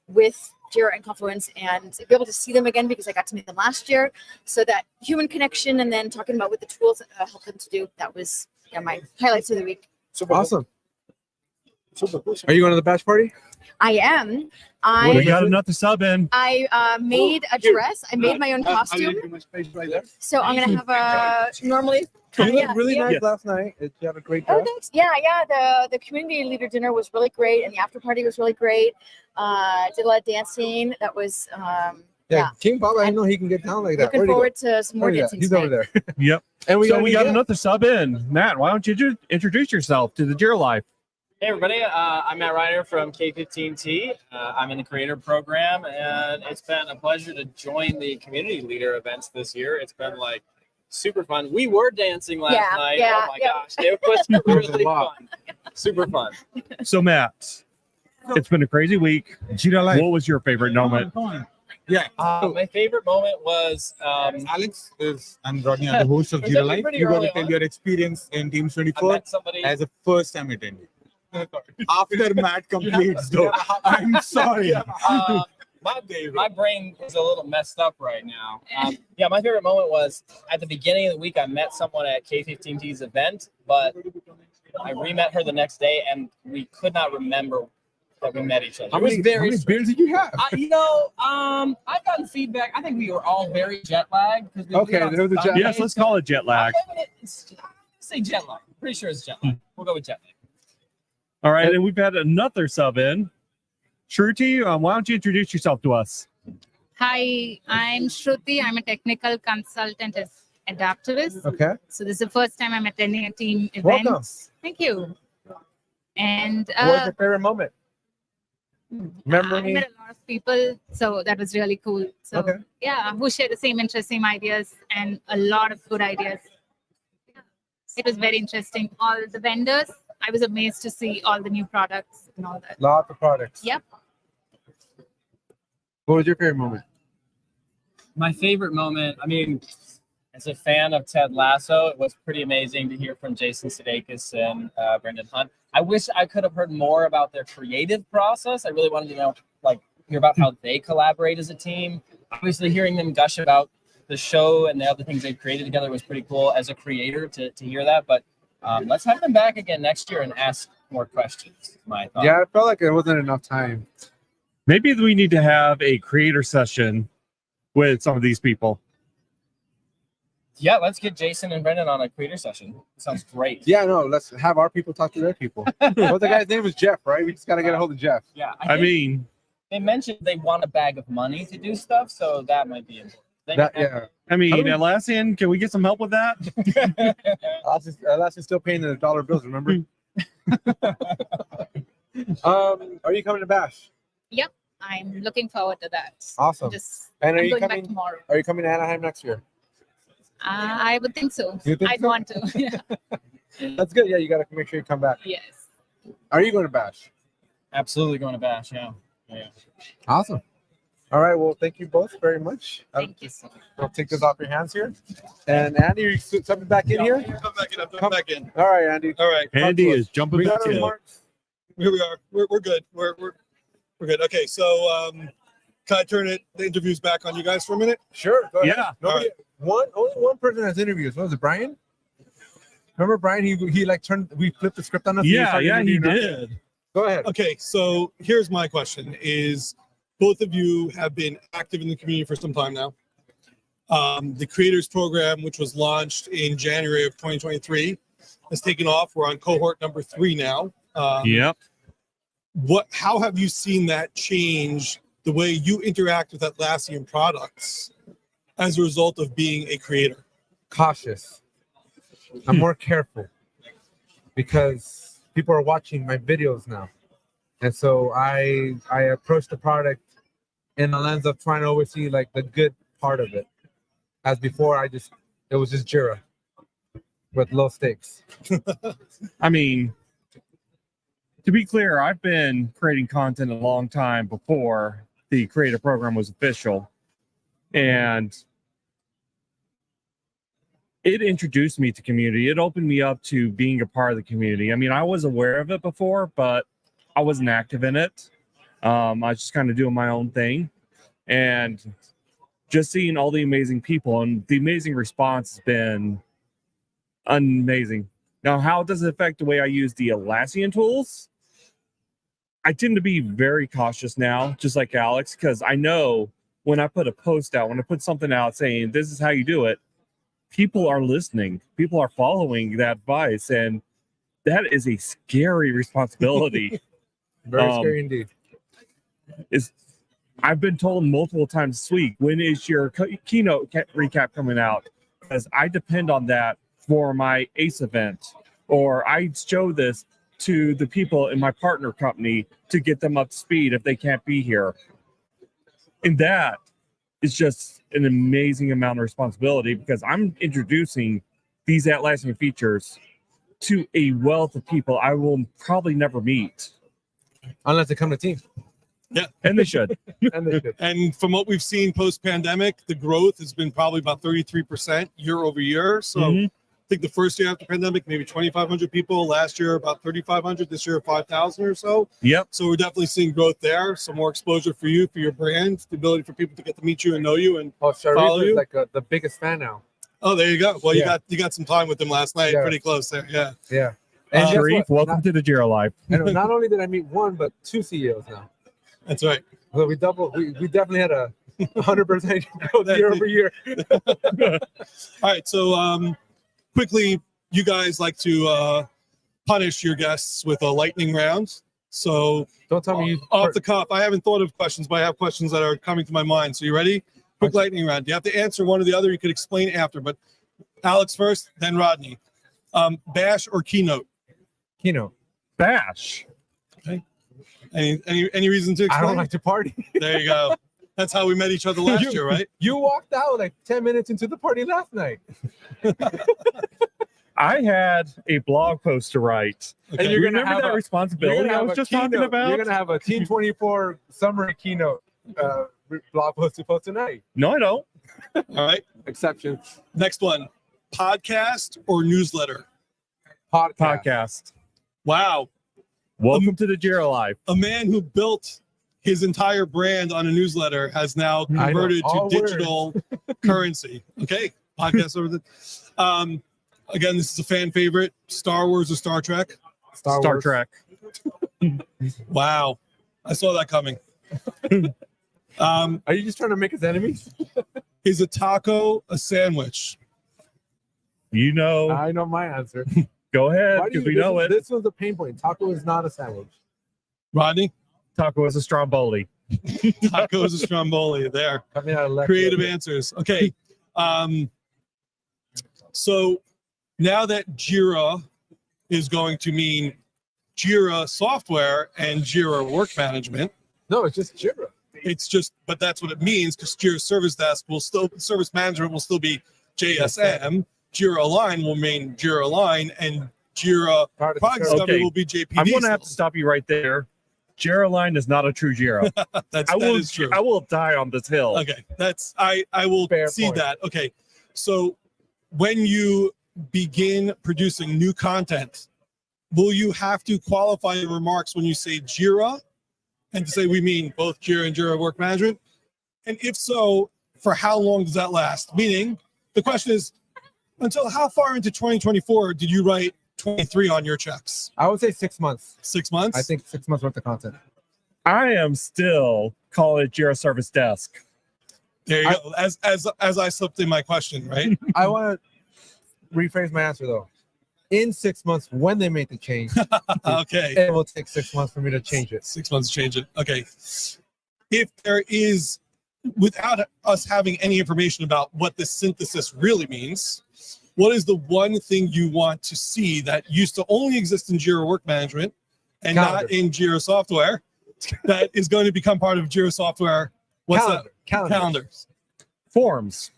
with Jira and Confluence, and be able to see them again because I got to meet them last year. So that human connection, and then talking about what the tools help them to do. That was my highlights of the week. Awesome. Are you going to the bash party? I am. We got another sub in. I made a dress. I made my own costume. So I'm gonna have a normally. You looked Yeah, really yeah. nice last night. You had a great Oh, dress. thanks. Yeah. The community leader dinner was really great, and the after party was really great. Did a lot of dancing. That was yeah. King Bob, I didn't know he can get down like that. Looking Where'd he go? forward to some more Where's he at? dancing. He's tonight. over there. Yep. And we So we got another. another sub in. Matt, why don't you introduce yourself to the Jira Life? Hey everybody, I'm Matt Reiner from K15T. I'm in the creator program, and it's been a pleasure to join the community leader events this year. It's been like super fun. We were dancing last night. Oh my gosh, it was really fun. Super fun. So Matt, it's been a crazy week. Jira Life. What was your favorite moment? Come on. Yeah. My favorite moment was Alex is, and Rodney are the host of Was Jira that Life. pretty You got early to tell on? your experience in I Teams24 met somebody. as a first time attendee. After Matt completes, though. I'm sorry. My brain is a little messed up right now. Yeah, my favorite moment was at the beginning of the week. I met someone at K15T's event, but I re-met her the next day, and we could not remember that we met each other. How It was many very beers did you have? I've gotten feedback. I think we were all very jet lagged. Okay, there was a jet lag. Yes, let's call it jet lag. Say jet lag. Pretty sure it's jet lag. We'll go with jet lag. All right, and we've had another sub in. Shruti, why don't you introduce yourself to us? Hi, I'm Shruti. I'm a technical consultant at Adaptivist. Okay. So this is the first time I'm attending a team event. Welcome. Thank you. And What was your favorite moment? I Memory. met a lot of people, so that was really cool. So Okay. yeah, who share the same interests, same ideas, and a lot of good ideas. It was very interesting. All the vendors, I was amazed to see all the new products and all that. Lots of products. Yep. What was your favorite moment? My favorite moment, I mean, as a fan of Ted Lasso, it was pretty amazing to hear from Jason Sudeikis and Brendan Hunt. I wish I could have heard more about their creative process. I really wanted to know, hear about how they collaborate as a team. Obviously, hearing them gush about the show and the other things they've created together was pretty cool as a creator to hear that. But let's have them back again next year and ask more questions. My thought. Yeah, I felt like there wasn't enough time. Maybe we need to have a creator session with some of these people. Yeah, let's get Jason and Brendan on a creator session. Sounds great. Yeah, no, let's have our people talk to their people. Well, the guy's name was Jeff, right? We just got to get a hold of Jeff. Yeah, I mean, they mentioned they want a bag of money to do stuff, so that might be important. Yeah. I mean, How do we- Atlassian, can we get some help with that? Atlassian's still paying the dollar bills, remember? Are you coming to Bash? Yep. I'm looking forward to that. Awesome. And I'm going back tomorrow. Are you coming to Anaheim next year? I would think so. You think I'd so? want to. Yeah. That's good. Yeah, you got to make sure you come back. Yes. Are you going to Bash? Absolutely going to Bash, yeah. Awesome. All right. Well, thank you both very much. Thank you so much. I'll take this off your hands here. And Andy, are you coming back in here? Come back in. I'm coming back in. All right, Andy. All right. Andy is jumping We back got our in. marks. Here we are. We're good. We're good. Okay, so can I turn the interviews back on you guys for a minute? Sure. Go ahead. Yeah. Nobody, only one person has interviews. What was it, Brian? Remember Brian? He like we flipped the script on us. Yeah, he interviewing us? did. Go ahead. Okay, so here's my question: is both of you have been active in the community for some time now. The Creators Program, which was launched in January of 2023, has taken off. We're on cohort number 3 now. Yep. How have you seen that change the way you interact with Atlassian products as a result of being a creator? Cautious. I'm more careful because people are watching my videos now. And so I approach the product in the lens of trying to oversee like the good part of it. As before, it was just Jira with low stakes. I mean, to be clear, I've been creating content a long time before the creator program was official. And it introduced me to community. It opened me up to being a part of the community. I mean, I was aware of it before, but I wasn't active in it. I was just kind of doing my own thing. And just seeing all the amazing people and the amazing response has been amazing. Now, how does it affect the way I use the Atlassian tools? I tend to be very cautious now, just like Alex, because I know when I put a post out, when I put something out saying this is how you do it, people are listening. People are following that advice, and that is a scary responsibility. Very scary indeed. I've been told multiple times this week, when is your keynote recap coming out? Because I depend on that for my ACE event, or I show this to the people in my partner company to get them up to speed if they can't be here. And that is just an amazing amount of responsibility because I'm introducing these Atlassian features to a wealth of people I will probably never meet. Unless they come to Team. Yeah. And they should. And they should. And from what we've seen post-pandemic, the growth has been probably about 33% year over year. So I think the first year after pandemic, maybe 2,500 people. Last year, about 3,500. This year, 5,000 or so. Yep. So we're definitely seeing growth there. Some more exposure for you, for your brand, the ability for people to get to meet you and know you and follow Sharif is you. like the biggest fan now. Oh, there you go. Well, Yeah. you got some time with them last night. Yeah. Pretty close there. Yeah. Yeah. And guess Sharif, what? welcome to the Jira Life. I know, not only did I meet one, but two CEOs now. That's right. So we definitely had a 100% growth year over year. All right. So quickly, you guys like to punish your guests with a lightning round. So don't tell me you off the cuff. I haven't thought of questions, but I have questions that are coming to my mind. So you ready? Quick lightning round. You have to answer one or the other. You could explain after, but Alex first, then Rodney. Bash or Keynote? Keynote. Bash. Okay. Any reason to explain? I don't like to party. There you go. That's how we met each other last year, right? You walked out like 10 minutes into the party last night. I had a blog post to write. And you're gonna remember have that responsibility I was just talking about? You're gonna have a Team24 summary keynote blog post to post tonight. No, I don't. All right. Exception. Next one. Podcast or newsletter? Podcast. Wow. Welcome to the Jira Life. A man who built his entire brand on a newsletter has now converted to digital currency. Okay. Podcast over the again, this is a fan favorite. Star Wars or Star Trek? Star Trek. Wow. I saw that coming. Are you just trying to make us enemies? Is a taco a sandwich? You know. I know my answer. Go ahead, because we know it. This was the pain point. Taco is not a sandwich. Rodney? Taco is a stromboli. Taco is a stromboli. There. Coming out of Creative answers. Okay. So now that Jira is going to mean Jira software and Jira work management. No, it's just Jira. It's just, but that's what it means because Jira Service Desk will still, service management will still be JSM. Jira Align will remain Jira Align, and Jira Product Discovery will be JPD. I'm going to have to stop you right there. Jira Line is not a true Jira. That is true. I will die on this hill. Okay, that's I will see that. Okay, so when you begin producing new content, will you have to qualify your remarks when you say Jira, and to say we mean both Jira and Jira Work Management? And if so, for how long does that last? Meaning, the question is, until how far into 2024 did you write 23 on your checks? I would say 6 months. 6 months? I think 6 months worth of content. I am still calling it Jira Service Desk. There you go. As I slipped in my question, right? I want to rephrase my answer though. In 6 months, when they make the change, okay, it will take 6 months for me to change it. 6 months to change it. Okay. if there is, without us having any information about what this synthesis really means, what is the one thing you want to see that used to only exist in Jira Work Management and not in Jira Software that is going to become part of Jira Software? What's that? Calendars. Forms.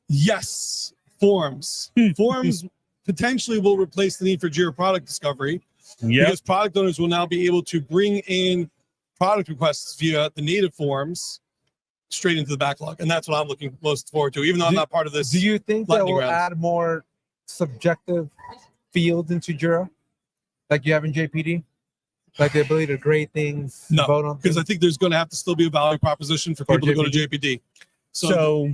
Yes, forms. Forms potentially will replace the need for Jira Product Discovery because product owners will now be able to bring in product requests via the native forms straight into the backlog. And that's what I'm looking most forward to, even though I'm not part of this. Do you think that will add more subjective fields into Jira like you have in JPD? Like the ability to grade things, vote on because I think there's going to have to still be a value proposition for people to go to JPD. So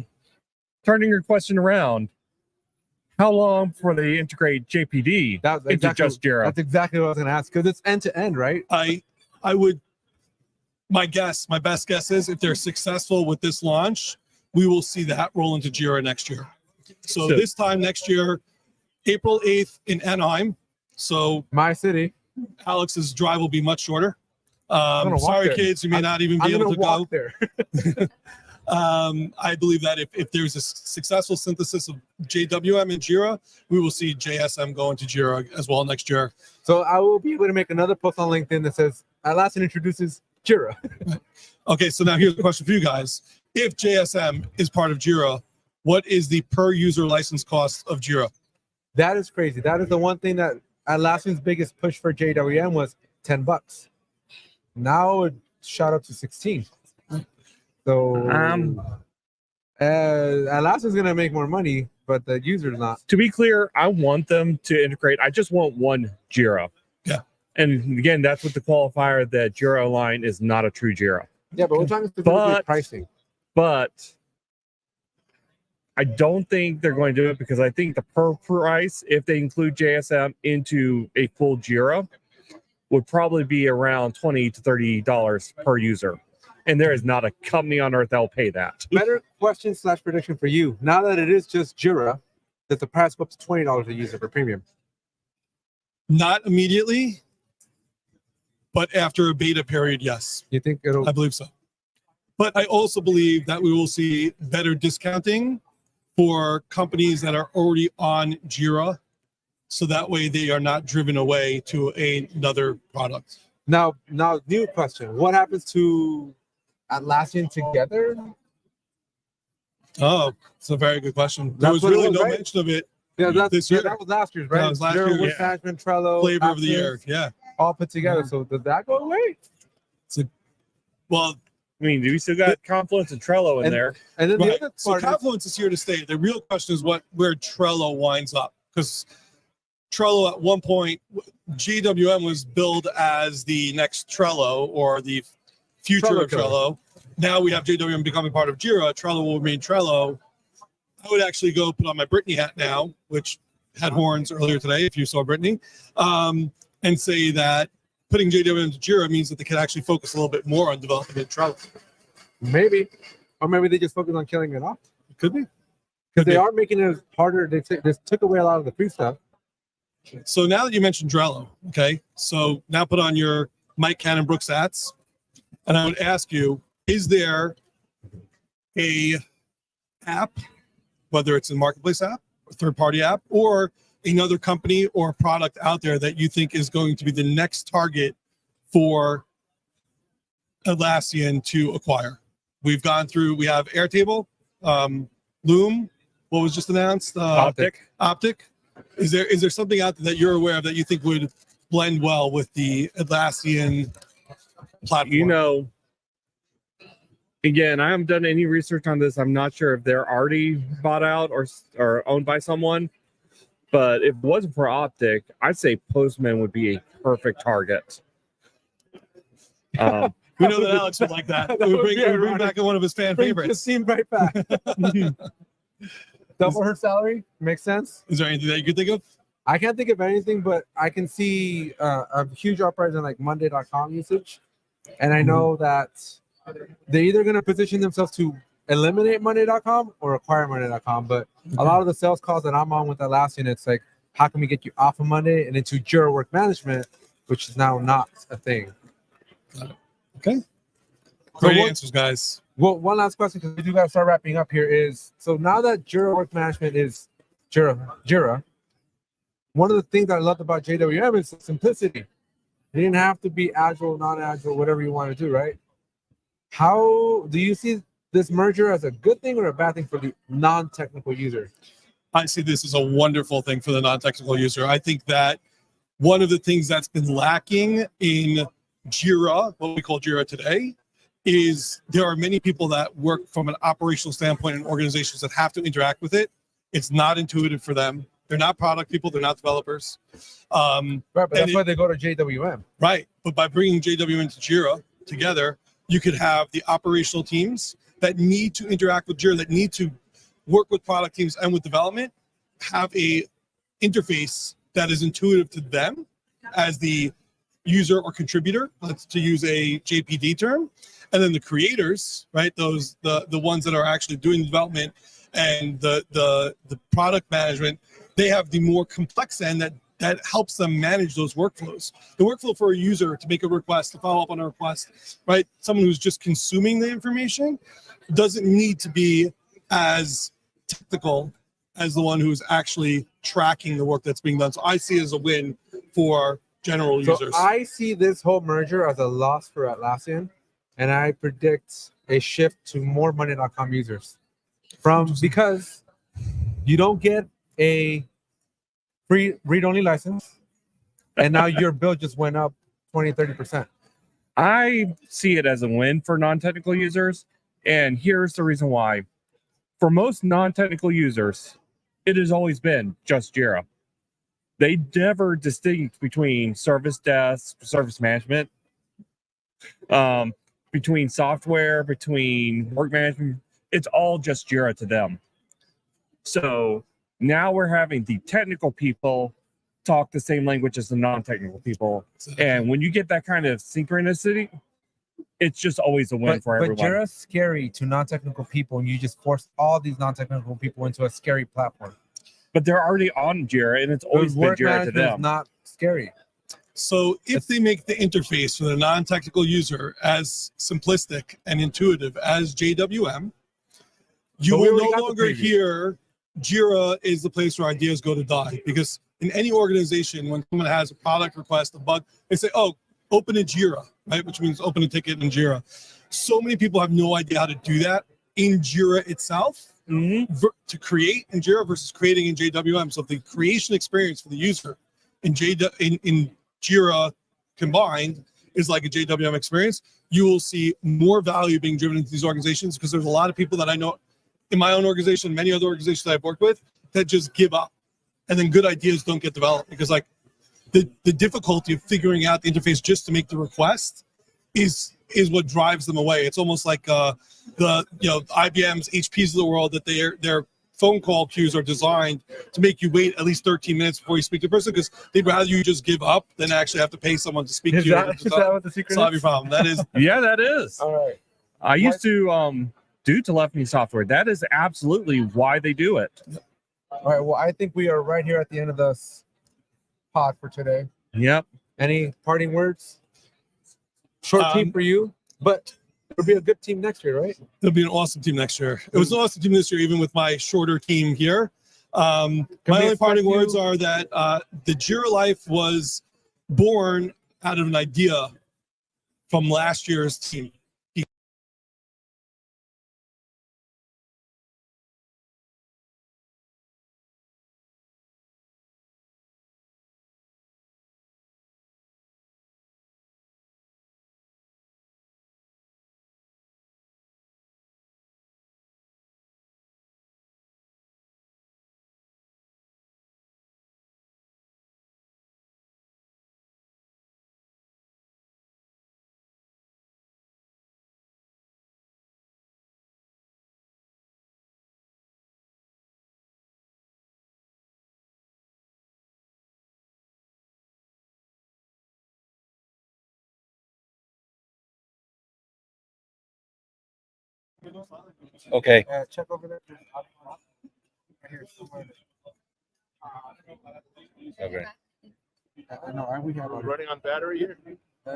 turning your question around, how long before they integrate JPD into just Jira? That's exactly what I was going to ask, because it's end to end, right? I would, my best guess is if they're successful with this launch, we will see that roll into Jira next year. So this time next year, April 8th in Anaheim. So my city. Alex's drive will be much shorter. Sorry, kids, you may not even be able to go there. I believe that if there's a successful synthesis of JWM and Jira, we will see JSM go into Jira as well next year. So I will be able to make another post on LinkedIn that says Atlassian introduces Jira. Okay, so now here's the question for you guys. If JSM is part of Jira, what is the per user license cost of Jira? That is crazy. That is the one thing that Atlassian's biggest push for JWM was $10. Now it shot up to 16. So Atlassian's gonna make more money, but the user's not. To be clear, I want them to integrate. I just want one Jira. Yeah. And again, that's what the qualifier that Jira Align is not a true Jira. Yeah, but we're talking specifically pricing. But I don't think they're going to do it because I think the per price, if they include JSM into a full Jira, would probably be around $20 to $30 per user. And there is not a company on earth that will pay that. Better question / prediction for you. Now that it is just Jira, does the price go up to $20 a user for premium? Not immediately, but after a beta period, yes. You think it'll? I believe so. But I also believe that we will see better discounting for companies that are already on Jira, so that way they are not driven away to another product. Now, new question. What happens to Atlassian Together? Oh, it's a very good question. There was really no mention of it this year. That was last year's, right? That was last Jira year. Work Management, Trello, Flavor of the year. Yeah. All put together. So did that go away? Well, I mean, we still got Confluence and Trello in there. And then the other so part Confluence is here to stay. The real question is where Trello winds up, because Trello at one point, GWM was billed as the next Trello or the future of Trello. Now we have JWM becoming part of Jira. Trello will remain Trello. I would actually go put on my Brittany hat now, which had horns earlier today, if you saw Brittany, and say that putting JWM into Jira means that they can actually focus a little bit more on developing in Trello. Maybe. Or maybe they just focus on killing it off. Could be. Because they are making it harder. They took away a lot of the free stuff. So now that you mentioned Trello, okay, so now put on your Mike Cannon-Brooks hats, and I would ask you, is there a app, whether it's a marketplace app, a third-party app, or another company or product out there that you think is going to be the next target for Atlassian to acquire? We've gone through, we have Airtable, Loom, what was just announced? Optic. Is there something out there that you're aware of that you think would blend well with the Atlassian platform? You know, again, I haven't done any research on this. I'm not sure if they're already bought out or owned by someone. But if it wasn't for Optic, I'd say Postman would be a perfect target. We know that Alex would like that. We'll bring back one of his fan favorites. Just seemed right back. Double her salary makes sense. Is there anything that you could think of? I can't think of anything, but I can see a huge uprising like Monday.com usage, and I know that they're either going to position themselves to eliminate Monday.com or acquire Monday.com. But a lot of the sales calls that I'm on with Atlassian, it's like, how can we get you off of Monday and into Jira Work Management, which is now not a thing. Okay. Great answers, guys. Well, one last question because we do got to start wrapping up here. Is so now that Jira Work Management is Jira, one of the things I loved about JWM is simplicity. You didn't have to be agile, non-agile, whatever you want to do, right? How do you see this merger as a good thing or a bad thing for the non-technical user? I see this as a wonderful thing for the non-technical user. I think that one of the things that's been lacking in Jira, what we call Jira today, is there are many people that work from an operational standpoint in organizations that have to interact with it. It's not intuitive for them. They're not product people. They're not developers. Right, but that's why they go to JWM. Right, but by bringing JWM and Jira together, you could have the operational teams that need to interact with Jira, that need to work with product teams and with development, have a interface that is intuitive to them as the user or contributor, let's to use a JPD term, and then the creators, right? Those the ones that are actually doing the development and the product management, they have the more complex end that helps them manage those workflows. The workflow for a user to make a request, to follow up on a request, right? Someone who's just consuming the information doesn't need to be as technical as the one who's actually tracking the work that's being done. So I see it as a win for general users. So I see this whole merger as a loss for Atlassian, and I predict a shift to more money.com users because you don't get a free read-only license, and now your bill just went up 20-30%. I see it as a win for non-technical users, and here's the reason why. For most non-technical users, it has always been just Jira. They never distinguish between service desk, service management, between software, between work management. It's all just Jira to them. So now we're having the technical people talk the same language as the non-technical people. And when you get that kind of synchronicity, it's just always a win for everyone. But Jira's scary to non-technical people, and you just force all these non-technical people into a scary platform. But they're already on Jira, and it's always been Jira to them. Is not scary. So if they make the interface for the non-technical user as simplistic and intuitive as JWM, you will no longer hear Jira is the place where ideas go to die. Because in any organization, when someone has a product request, a bug, they say, oh, open a Jira, right? Which means open a ticket in Jira. So many people have no idea how to do that in Jira itself. To create in Jira versus creating in JWM. So if the creation experience for the user in Jira combined is like a JWM experience, you will see more value being driven into these organizations, because there's a lot of people that I know in my own organization, many other organizations that I've worked with, that just give up, and then good ideas don't get developed because like the difficulty of figuring out the interface just to make the request is what drives them away. It's almost like the IBM's, HPs of the world, that their phone call queues are designed to make you wait at least 13 minutes before you speak to a person, because they'd rather you just give up than actually have to pay someone to speak to you. Is that what the secret solve is? your problem. That is. Yeah, that is. All right. I used to do telephony software. That is absolutely why they do it. All right. Well, I think we are right here at the end of this pod for today. Yep. Any parting words? Short team for you, but it'll be a good team next year, right? It'll be an awesome team next year. It was an awesome team this year, even with my shorter team here. My only parting words are that the Jira Life was born out of an idea from last year's team. Okay. Check over there. Okay. No, we have running on battery here. Hit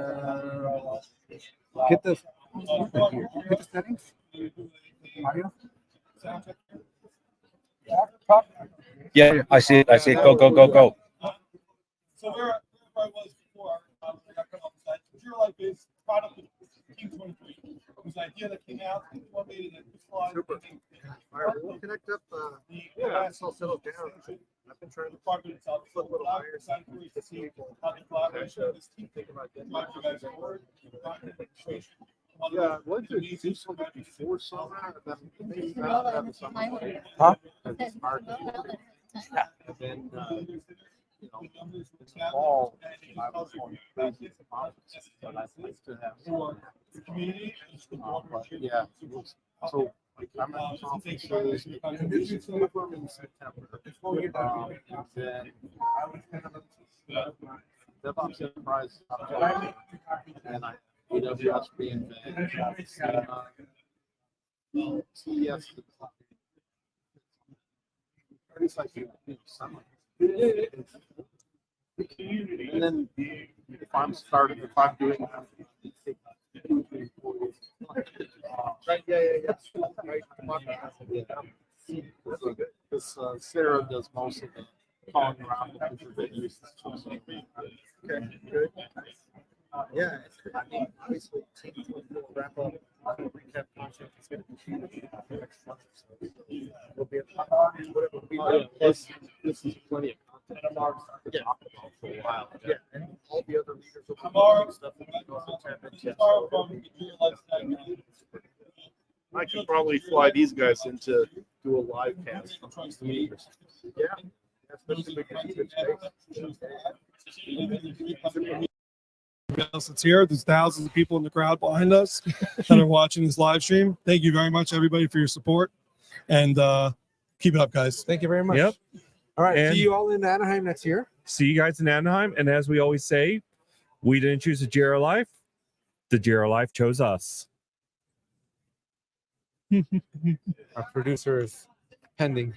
the settings. Audio. Yeah, I see it. I see it. Go, go, go, go. So where I was before, I got cut off the side. Zero Life is product of Team24. It was an idea that came out, and one made it in this slide. All right, we'll connect up. It's all settled down. I've been trying to Department itself. flip a little higher to see how the collaboration of this team think about getting drive you guys forward. Yeah, what did you do something before summer? And then maybe have the summer. Huh? And then you know, in the fall, I was going crazy at conferences, but I like to have the community. but yeah, so like I'm at conferences, and this is some of them in September. And then DevOps Enterprise, and I AWS reInvent, TES, it's like summer. And then if I'm doing right, yeah. This Sarah does most of the calling around the future venues. Okay, good. Yeah, I mean, obviously, Team24 wrap up recap content. It's going to be huge for the next month or so. We'll be whatever we do. This is plenty of content. I'm already starting to talk about for a while. Yeah, and all the other leaders will be doing stuff that we also I could probably fly these guys in to do a live cast from the meeting. Yeah, especially because it's good space. Else that's here. There's thousands of people in the crowd behind us that are watching this live stream. Thank you very much, everybody, for your support, and keep it up, guys. Thank you very much. Yep. All right, And see you all in Anaheim next year. see you guys in Anaheim. And as we always say, we didn't choose the Jira Life. The Jira Life chose us. Our producer is pending.